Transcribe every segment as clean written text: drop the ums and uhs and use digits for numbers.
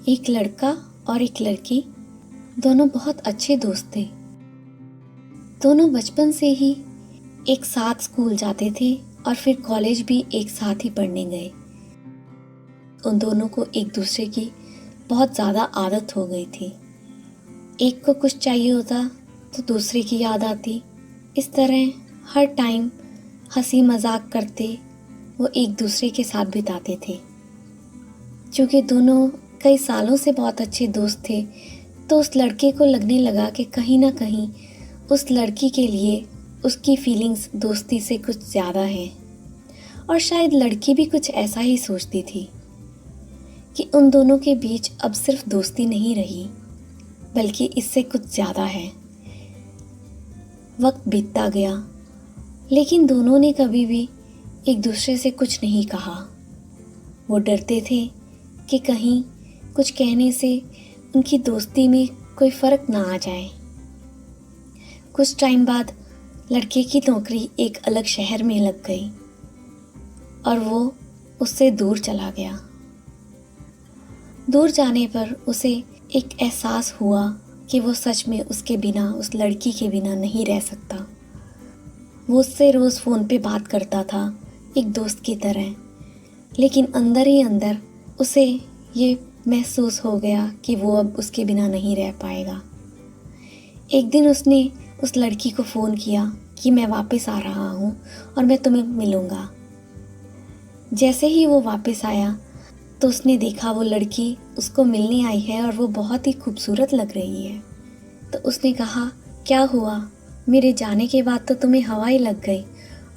एक लड़का और एक लड़की दोनों बहुत अच्छे दोस्त थे। दोनों बचपन से ही एक साथ स्कूल जाते थे और फिर कॉलेज भी एक साथ ही पढ़ने गए। उन दोनों को एक दूसरे की बहुत ज़्यादा आदत हो गई थी। एक को कुछ चाहिए होता तो दूसरे की याद आती। इस तरह हर टाइम हंसी मजाक करते वो एक दूसरे के साथ बिताते थे। क्योंकि दोनों कई सालों से बहुत अच्छे दोस्त थे तो उस लड़के को लगने लगा कि कहीं ना कहीं उस लड़की के लिए उसकी फीलिंग्स दोस्ती से कुछ ज़्यादा है। और शायद लड़की भी कुछ ऐसा ही सोचती थी कि उन दोनों के बीच अब सिर्फ दोस्ती नहीं रही बल्कि इससे कुछ ज़्यादा है। वक्त बीतता गया लेकिन दोनों ने कभी भी एक दूसरे से कुछ नहीं कहा। वो डरते थे कि कहीं कुछ कहने से उनकी दोस्ती में कोई फ़र्क ना आ जाए। कुछ टाइम बाद लड़के की नौकरी एक अलग शहर में लग गई और वो उससे दूर चला गया। दूर जाने पर उसे एक एहसास हुआ कि वो सच में उसके बिना, उस लड़की के बिना नहीं रह सकता। वो उससे रोज़ फ़ोन पे बात करता था एक दोस्त की तरह, लेकिन अंदर ही अंदर उसे ये महसूस हो गया कि वो अब उसके बिना नहीं रह पाएगा। एक दिन उसने उस लड़की को फ़ोन किया कि मैं वापस आ रहा हूँ और मैं तुम्हें मिलूँगा। जैसे ही वो वापस आया तो उसने देखा वो लड़की उसको मिलने आई है और वो बहुत ही खूबसूरत लग रही है। तो उसने कहा, क्या हुआ? मेरे जाने के बाद तो तुम्हें हवा ही लग गई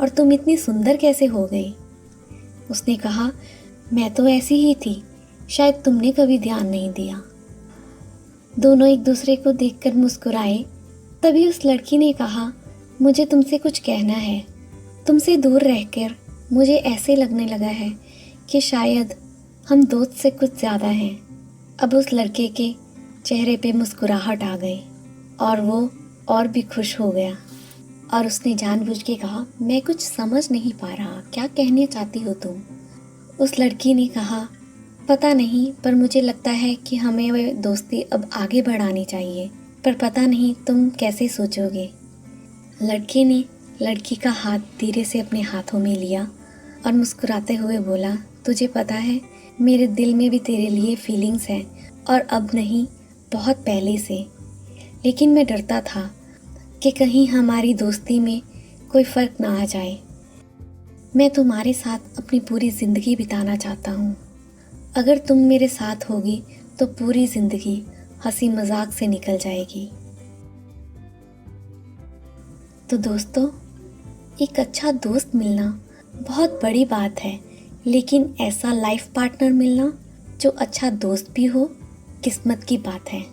और तुम इतनी सुंदर कैसे हो गई? उसने कहा, मैं तो ऐसी ही थी, शायद तुमने कभी ध्यान नहीं दिया। दोनों एक दूसरे को देखकर मुस्कुराए। तभी उस लड़की ने कहा, मुझे तुमसे कुछ कहना है। तुमसे दूर रहकर मुझे ऐसे लगने लगा है कि शायद हम दोस्त से कुछ ज़्यादा हैं। अब उस लड़के के चेहरे पे मुस्कुराहट आ गई और वो और भी खुश हो गया और उसने जानबूझ के कहा, मैं कुछ समझ नहीं पा रहा, क्या कहने चाहती हो तुम? उस लड़की ने कहा, पता नहीं, पर मुझे लगता है कि हमें वह दोस्ती अब आगे बढ़ानी चाहिए, पर पता नहीं तुम कैसे सोचोगे। लड़के ने लड़की का हाथ धीरे से अपने हाथों में लिया और मुस्कुराते हुए बोला, तुझे पता है मेरे दिल में भी तेरे लिए फीलिंग्स हैं और अब नहीं, बहुत पहले से। लेकिन मैं डरता था कि कहीं हमारी दोस्ती में कोई फ़र्क ना आ जाए। मैं तुम्हारे साथ अपनी पूरी ज़िंदगी बिताना चाहता हूँ। अगर तुम मेरे साथ होगी तो पूरी ज़िंदगी हंसी मजाक से निकल जाएगी। तो दोस्तों, एक अच्छा दोस्त मिलना बहुत बड़ी बात है, लेकिन ऐसा लाइफ पार्टनर मिलना जो अच्छा दोस्त भी हो, किस्मत की बात है।